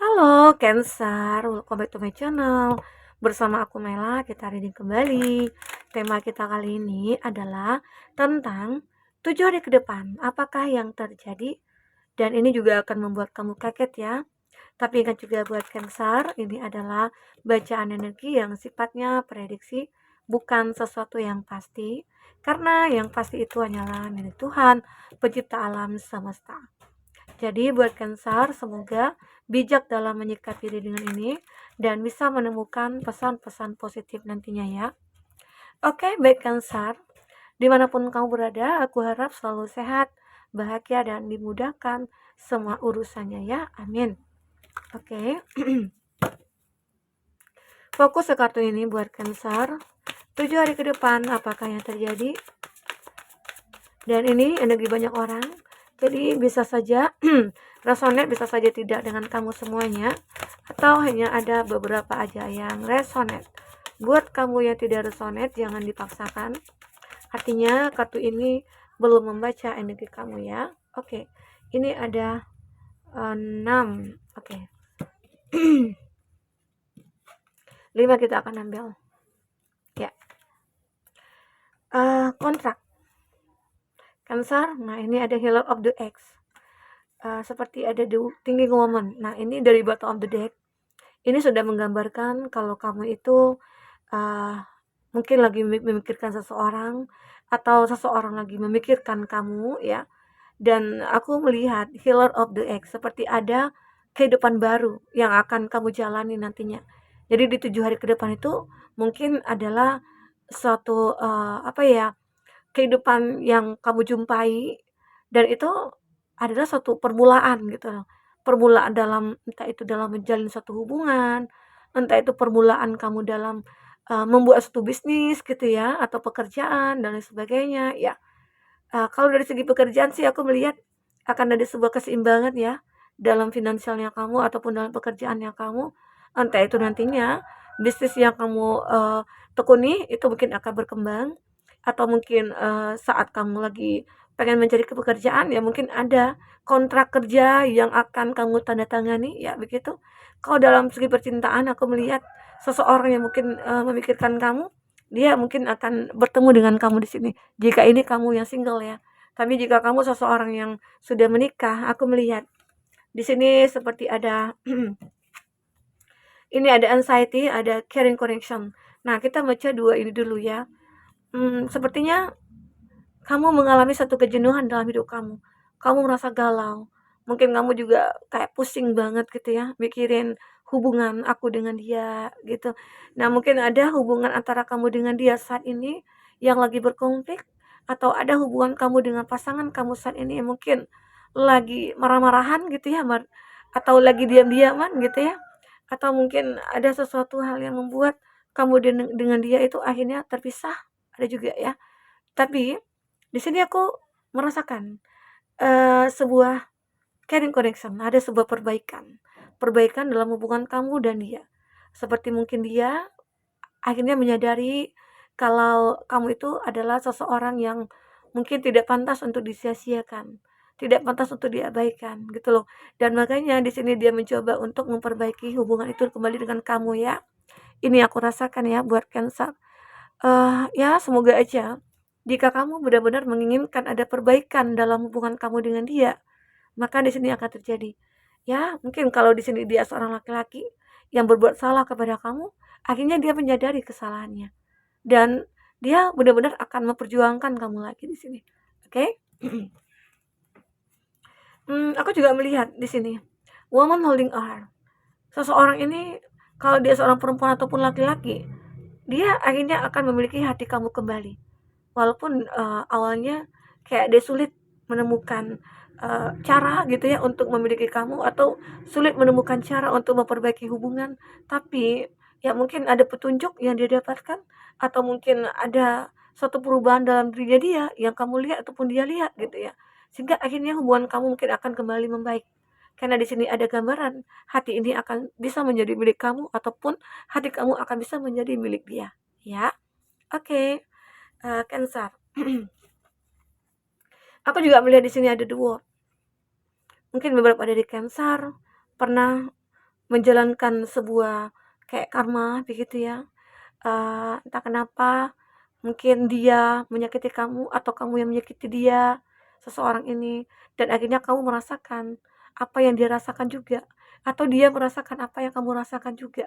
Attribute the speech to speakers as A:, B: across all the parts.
A: Halo Cancer, welcome back to my channel. Bersama aku Mela, kita reading kembali. Tema kita kali ini adalah tentang 7 hari ke depan, apakah yang terjadi? Dan ini juga akan membuat kamu kaget ya. Tapi ingat juga buat Cancer, ini adalah bacaan energi yang sifatnya prediksi, bukan sesuatu yang pasti. Karena yang pasti itu hanyalah milik Tuhan, pencipta alam semesta. Jadi buat Cancer, semoga bijak dalam menyikapi readingan ini dan bisa menemukan pesan-pesan positif nantinya ya. Oke, baik Cancer. Dimanapun kamu berada, aku harap selalu sehat, bahagia, dan dimudahkan semua urusannya ya. Amin. Oke. Fokus ke kartu ini buat Cancer. 7 hari ke depan, apakah yang terjadi? Dan ini energi banyak orang. Jadi bisa saja resonate, bisa saja tidak dengan kamu semuanya, atau hanya ada beberapa aja yang resonate. Buat kamu yang tidak resonate, jangan dipaksakan. Artinya kartu ini belum membaca energi kamu ya. Oke, ini ada 6. Oke. 5 kita akan ambil. Ya. Kontrak. Cancer, nah ini ada Healer of the X. Seperti ada the Thinking Woman. Nah ini dari bottom of the deck. Ini sudah menggambarkan kalau kamu itu mungkin lagi memikirkan seseorang, atau seseorang lagi memikirkan kamu ya. Dan aku melihat Healer of the X seperti ada kehidupan baru yang akan kamu jalani nantinya. Jadi di 7 hari ke depan itu mungkin adalah suatu kehidupan yang kamu jumpai, dan itu adalah suatu permulaan gitu loh. Permulaan dalam, entah itu dalam menjalin suatu hubungan, entah itu permulaan kamu dalam membuat suatu bisnis gitu ya, atau pekerjaan dan lain sebagainya ya. Kalau dari segi pekerjaan sih aku melihat akan ada sebuah keseimbangan ya dalam finansialnya kamu ataupun dalam pekerjaannya kamu. Entah itu nantinya bisnis yang kamu tekuni itu mungkin akan berkembang, atau mungkin saat kamu lagi pengen mencari pekerjaan ya mungkin ada kontrak kerja yang akan kamu tanda tangani ya begitu. Kalau dalam segi percintaan aku melihat seseorang yang mungkin memikirkan kamu, dia mungkin akan bertemu dengan kamu di sini. Jika ini kamu yang single ya. Tapi jika kamu seseorang yang sudah menikah, aku melihat di sini seperti ada ini ada anxiety, ada caring connection. Nah, kita baca dua ini dulu ya. Sepertinya kamu mengalami satu kejenuhan dalam hidup kamu. Kamu merasa galau. Mungkin kamu juga kayak pusing banget gitu ya, mikirin hubungan aku dengan dia gitu. Nah, mungkin ada hubungan antara kamu dengan dia saat ini yang lagi berkonflik, atau ada hubungan kamu dengan pasangan kamu saat ini yang mungkin lagi marah-marahan gitu ya, atau lagi diam-diaman gitu ya. Atau mungkin ada sesuatu hal yang membuat kamu dengan dia itu akhirnya terpisah, ada juga ya. Tapi di sini aku merasakan sebuah caring connection, ada sebuah perbaikan. Perbaikan dalam hubungan kamu dan dia. Seperti mungkin dia akhirnya menyadari kalau kamu itu adalah seseorang yang mungkin tidak pantas untuk disia-siakan, tidak pantas untuk diabaikan gitu loh. Dan makanya di sini dia mencoba untuk memperbaiki hubungan itu kembali dengan kamu ya. Ini aku rasakan ya buat Cancer. Ya semoga aja jika kamu benar-benar menginginkan ada perbaikan dalam hubungan kamu dengan dia, maka di sini akan terjadi. Ya, mungkin kalau di sini dia seorang laki-laki yang berbuat salah kepada kamu, akhirnya dia menyadari kesalahannya dan dia benar-benar akan memperjuangkan kamu lagi di sini. Oke? Aku juga melihat di sini woman holding a heart. Seseorang ini kalau dia seorang perempuan ataupun laki-laki, dia akhirnya akan memiliki hati kamu kembali. Walaupun awalnya kayak dia sulit menemukan cara gitu ya untuk memiliki kamu, atau sulit menemukan cara untuk memperbaiki hubungan, tapi ya mungkin ada petunjuk yang dia dapatkan, atau mungkin ada suatu perubahan dalam dirinya dia yang kamu lihat ataupun dia lihat gitu ya. Sehingga akhirnya hubungan kamu mungkin akan kembali membaik. Karena di sini ada gambaran hati ini akan bisa menjadi milik kamu, ataupun hati kamu akan bisa menjadi milik dia. Ya, oke. Cancer. Aku juga melihat di sini ada 2. Mungkin beberapa dari Cancer pernah menjalankan sebuah kayak karma begitu ya. Entah kenapa mungkin dia menyakiti kamu atau kamu yang menyakiti dia, seseorang ini, dan akhirnya kamu merasakan apa yang dia rasakan juga, atau dia merasakan apa yang kamu rasakan juga.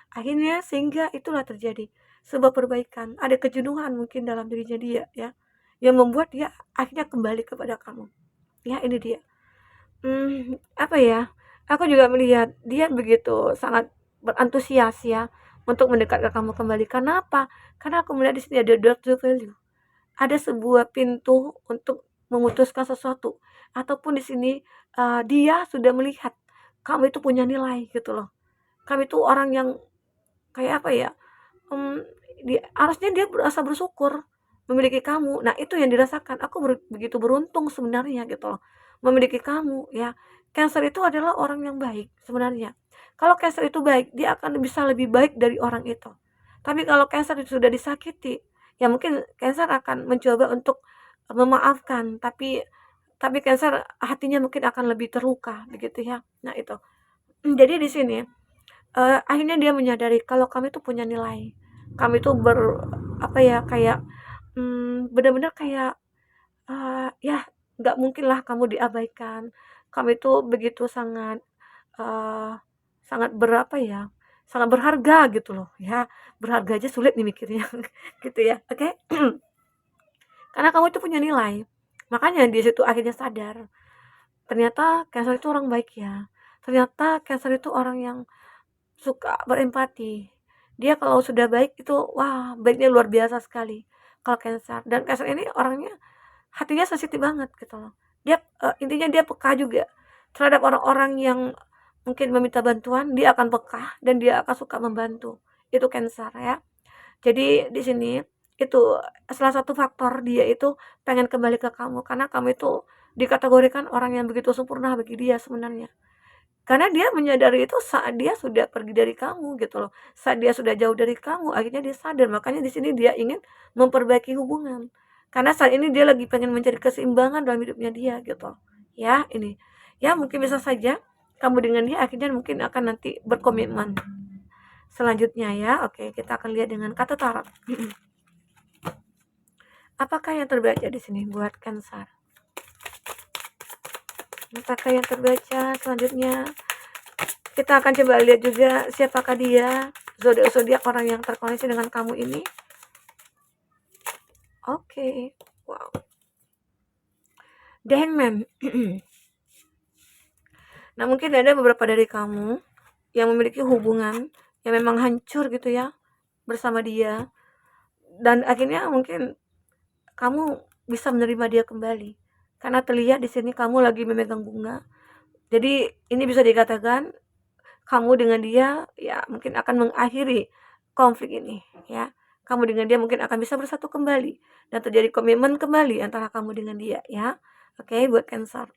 A: Akhirnya sehingga itulah terjadi sebuah perbaikan, ada kejenuhan mungkin dalam dirinya dia ya, yang membuat dia akhirnya kembali kepada kamu. Ya ini dia. Apa ya, aku juga melihat dia begitu sangat berantusias ya, untuk mendekat ke kamu kembali. Karena apa? Karena aku melihat di sini ada door to value, ada sebuah pintu untuk memutuskan sesuatu, ataupun di sini, dia sudah melihat kamu itu punya nilai gitu loh. Kamu itu orang yang kayak apa ya, mmm, harusnya dia merasa bersyukur memiliki kamu. Nah, itu yang dirasakan. Aku begitu beruntung sebenarnya gitu loh, memiliki kamu ya. Cancer itu adalah orang yang baik sebenarnya. Kalau Cancer itu baik, dia akan bisa lebih baik dari orang itu. Tapi kalau Cancer itu sudah disakiti, ya mungkin Cancer akan mencoba untuk memaafkan, tapi Cancer hatinya mungkin akan lebih terluka begitu ya. Nah itu. Jadi di sini akhirnya dia menyadari kalau kami tuh punya nilai. Kami tuh apa ya, kayak, benar-benar kayak, ya nggak mungkinlah kamu diabaikan. Kami tuh begitu sangat, eee, sangat berapa ya, sangat berharga gitu loh ya. Berharga aja sulit nih mikirnya, gitu ya, oke? Karena kamu itu punya nilai. Makanya di situ akhirnya sadar, ternyata Cancer itu orang baik ya. Ternyata Cancer itu orang yang suka berempati. Dia kalau sudah baik itu, wah baiknya luar biasa sekali kalau Cancer. Dan Cancer ini orangnya hatinya sensitif banget gitu loh. Dia, intinya dia peka juga terhadap orang-orang yang mungkin meminta bantuan, dia akan peka dan dia akan suka membantu. Itu Cancer ya. Jadi di sini itu salah satu faktor dia itu pengen kembali ke kamu karena kamu itu dikategorikan orang yang begitu sempurna bagi dia sebenarnya. Karena dia menyadari itu saat dia sudah pergi dari kamu gitu loh, saat dia sudah jauh dari kamu, akhirnya dia sadar, makanya di sini dia ingin memperbaiki hubungan. Karena saat ini dia lagi pengen mencari keseimbangan dalam hidupnya dia gitu. Ya, ini. Ya, mungkin bisa saja kamu dengan dia akhirnya mungkin akan nanti berkomitmen. Selanjutnya ya, oke, kita akan lihat dengan kata tarot. Apakah yang terbaca di sini buat Cancer? Apakah yang terbaca selanjutnya? Kita akan coba lihat juga siapakah dia, zodiak-zodiak orang yang terkoneksi dengan kamu ini. Oke, wow. The Hangman. Nah, mungkin ada beberapa dari kamu yang memiliki hubungan yang memang hancur gitu ya bersama dia, dan akhirnya mungkin kamu bisa menerima dia kembali karena terlihat di sini kamu lagi memegang bunga. Jadi ini bisa dikatakan kamu dengan dia ya mungkin akan mengakhiri konflik ini ya. Kamu dengan dia mungkin akan bisa bersatu kembali dan terjadi komitmen kembali antara kamu dengan dia ya. Oke, buat Cancer.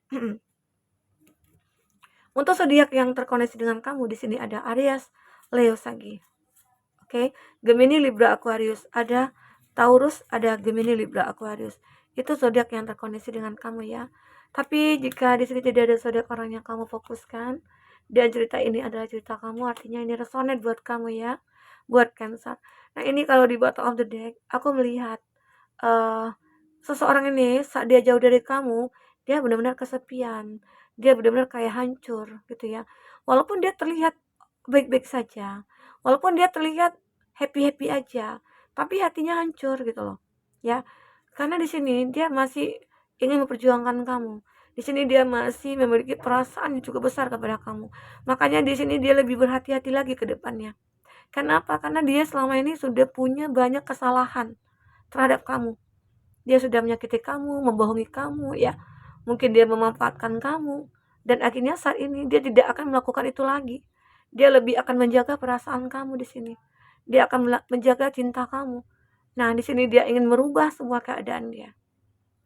A: Untuk zodiak yang terkoneksi dengan kamu di sini ada Aries, Leo, Sagi. Oke, Gemini, Libra, Aquarius. Ada Taurus, ada Gemini, Libra, Aquarius. Itu zodiak yang terkoneksi dengan kamu ya. Tapi jika di sini tidak ada zodiak orang yang kamu fokuskan dan cerita ini adalah cerita kamu, artinya ini resonate buat kamu ya, buat Cancer. Nah, ini kalau di bottom of the deck, aku melihat seseorang ini saat dia jauh dari kamu, dia benar-benar kesepian. Dia benar-benar kayak hancur gitu ya. Walaupun dia terlihat baik-baik saja, walaupun dia terlihat happy-happy aja, tapi hatinya hancur gitu loh. Ya. Karena di sini dia masih ingin memperjuangkan kamu. Di sini dia masih memiliki perasaan yang cukup besar kepada kamu. Makanya di sini dia lebih berhati-hati lagi ke depannya. Kenapa? Karena dia selama ini sudah punya banyak kesalahan terhadap kamu. Dia sudah menyakiti kamu, membohongi kamu ya. Mungkin dia memanfaatkan kamu dan akhirnya saat ini dia tidak akan melakukan itu lagi. Dia lebih akan menjaga perasaan kamu di sini. Dia akan menjaga cinta kamu. Nah, di sini dia ingin merubah semua keadaan dia.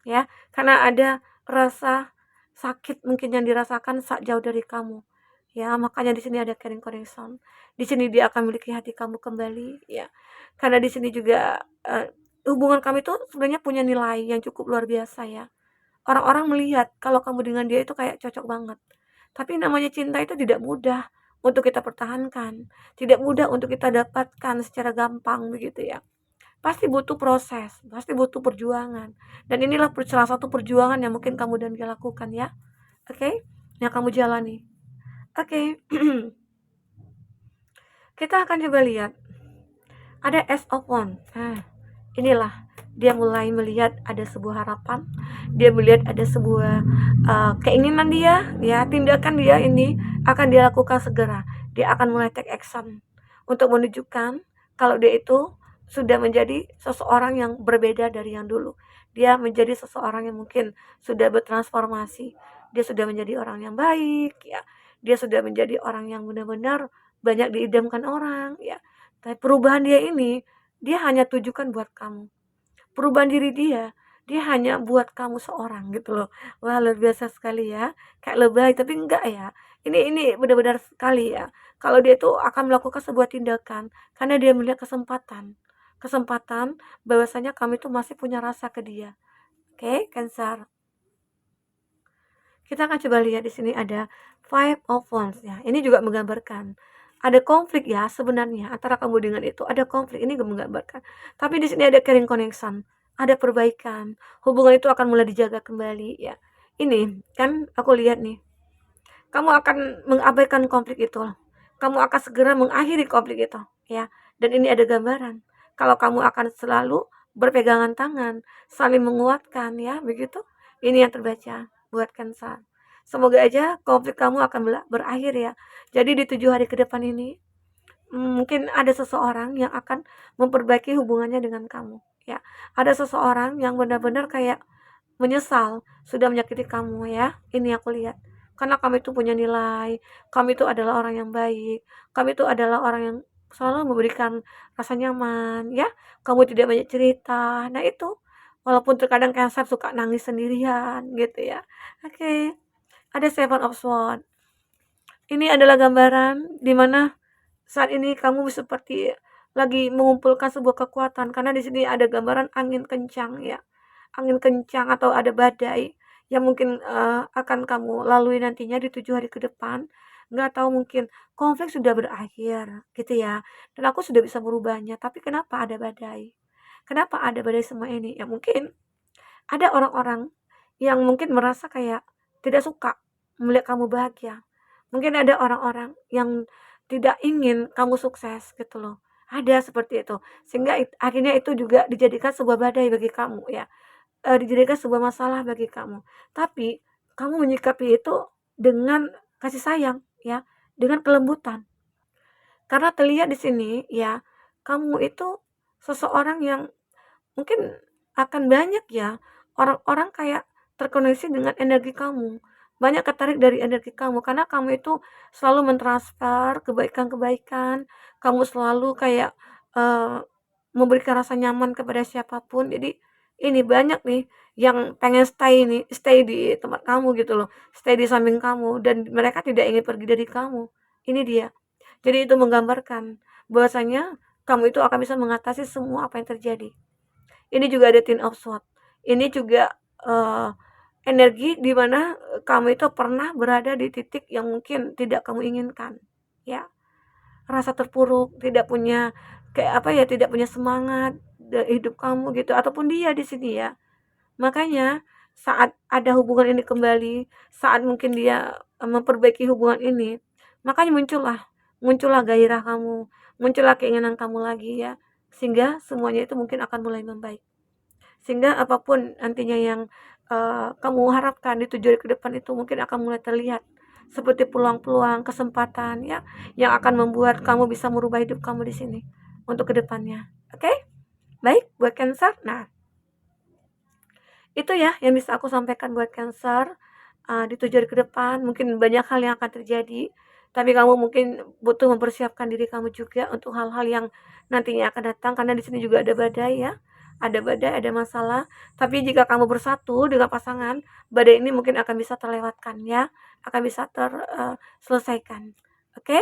A: Ya, karena ada rasa sakit mungkin yang dirasakan saat jauh dari kamu. Ya, makanya di sini ada caring connection. Di sini dia akan memiliki hati kamu kembali ya. Karena di sini juga hubungan kami itu sebenarnya punya nilai yang cukup luar biasa ya. Orang-orang melihat kalau kamu dengan dia itu kayak cocok banget. Tapi namanya cinta itu tidak mudah untuk kita pertahankan, tidak mudah untuk kita dapatkan secara gampang begitu ya. Pasti butuh proses, pasti butuh perjuangan. Dan inilah salah satu perjuangan yang mungkin kamu dan dia lakukan ya. Oke? Yang kamu jalani. Oke. Kita akan coba lihat. Ada Ace of Wands. Nah, inilah dia mulai melihat ada sebuah harapan, dia melihat ada sebuah keinginan dia, ya tindakan dia ini akan dia lakukan segera. Dia akan mulai take action untuk menunjukkan kalau dia itu sudah menjadi seseorang yang berbeda dari yang dulu. Dia menjadi seseorang yang mungkin sudah bertransformasi. Dia sudah menjadi orang yang baik, ya. Dia sudah menjadi orang yang benar-benar banyak diidamkan orang, ya. Tapi perubahan dia ini, dia hanya tujukan buat kamu. Perubahan diri dia hanya buat kamu seorang gitu loh. Wah, luar biasa sekali ya. Kayak lebay tapi enggak ya. Ini benar-benar sekali ya. Kalau dia itu akan melakukan sebuah tindakan karena dia melihat kesempatan. Kesempatan bahwasanya kamu itu masih punya rasa ke dia. Oke, Cancer. Kita akan coba lihat di sini ada Five of Wands ya. Ini juga menggambarkan ada konflik ya sebenarnya antara kamu dengan itu. Ada konflik ini menggambarkan. Tapi di sini ada caring connection, ada perbaikan. Hubungan itu akan mulai dijaga kembali ya. Ini kan aku lihat nih. Kamu akan mengabaikan konflik itu. Kamu akan segera mengakhiri konflik itu ya. Dan ini ada gambaran. Kalau kamu akan selalu berpegangan tangan, saling menguatkan ya, begitu. Ini yang terbaca buat Cancer. Semoga aja konflik kamu akan berakhir ya. Jadi di 7 hari ke depan ini mungkin ada seseorang yang akan memperbaiki hubungannya dengan kamu ya. Ada seseorang yang benar-benar kayak menyesal sudah menyakiti kamu ya. Ini aku lihat. Karena kamu itu punya nilai, kamu itu adalah orang yang baik, kamu itu adalah orang yang selalu memberikan rasa nyaman ya. Kamu tidak banyak cerita. Nah itu walaupun terkadang Cancer suka nangis sendirian gitu ya. Oke. Ada Seven of Swords. Ini adalah gambaran di mana saat ini kamu seperti lagi mengumpulkan sebuah kekuatan karena di sini ada gambaran angin kencang ya. Angin kencang atau ada badai yang mungkin akan kamu lalui nantinya di 7 hari ke depan. Nggak tahu mungkin konflik sudah berakhir gitu ya. Dan aku sudah bisa merubahnya. Tapi kenapa ada badai? Kenapa ada badai semua ini? Ya mungkin ada orang-orang yang mungkin merasa kayak tidak suka melihat kamu bahagia. Mungkin ada orang-orang yang tidak ingin kamu sukses gitu loh. Ada seperti itu. Sehingga akhirnya itu juga dijadikan sebuah badai bagi kamu ya. Dijadikan sebuah masalah bagi kamu. Tapi kamu menyikapi itu dengan kasih sayang ya, dengan kelembutan. Karena terlihat di sini ya, kamu itu seseorang yang mungkin akan banyak ya orang-orang kayak terkoneksi dengan energi kamu. Banyak tertarik dari energi kamu karena kamu itu selalu mentransfer kebaikan-kebaikan, kamu selalu kayak memberikan rasa nyaman kepada siapapun. Jadi ini banyak nih yang pengen stay di tempat kamu gitu loh, stay di samping kamu dan mereka tidak ingin pergi dari kamu. Ini dia. Jadi itu menggambarkan bahwasanya kamu itu akan bisa mengatasi semua apa yang terjadi. Ini juga ada Ten of Swords. Ini juga energi di mana kamu itu pernah berada di titik yang mungkin tidak kamu inginkan, ya. Rasa terpuruk, tidak punya kayak apa ya, tidak punya semangat hidup kamu gitu ataupun dia di sini ya. Makanya saat ada hubungan ini kembali, saat mungkin dia memperbaiki hubungan ini, makanya muncullah gairah kamu, muncullah keinginan kamu lagi ya. Sehingga semuanya itu mungkin akan mulai membaik. Sehingga apapun nantinya yang kamu harapkan di 7 hari ke depan itu mungkin akan mulai terlihat seperti peluang-peluang, kesempatan ya yang akan membuat kamu bisa merubah hidup kamu di sini untuk ke depannya. Oke? Baik, buat Cancer. Nah, itu ya yang bisa aku sampaikan buat Cancer di 7 hari ke depan. Mungkin banyak hal yang akan terjadi, tapi kamu mungkin butuh mempersiapkan diri kamu juga untuk hal-hal yang nantinya akan datang karena di sini juga ada badai ya. Ada badai, ada masalah, tapi jika kamu bersatu dengan pasangan, badai ini mungkin akan bisa terlewatkan ya, akan bisa terselesaikan. Oke?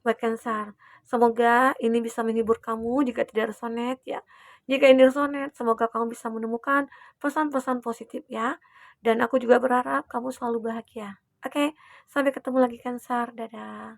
A: Buat Cancer. Semoga ini bisa menghibur kamu jika tidak resonate ya. Jika ini resonate, semoga kamu bisa menemukan pesan-pesan positif ya. Dan aku juga berharap kamu selalu bahagia. Oke, sampai ketemu lagi Cancer. Dadah.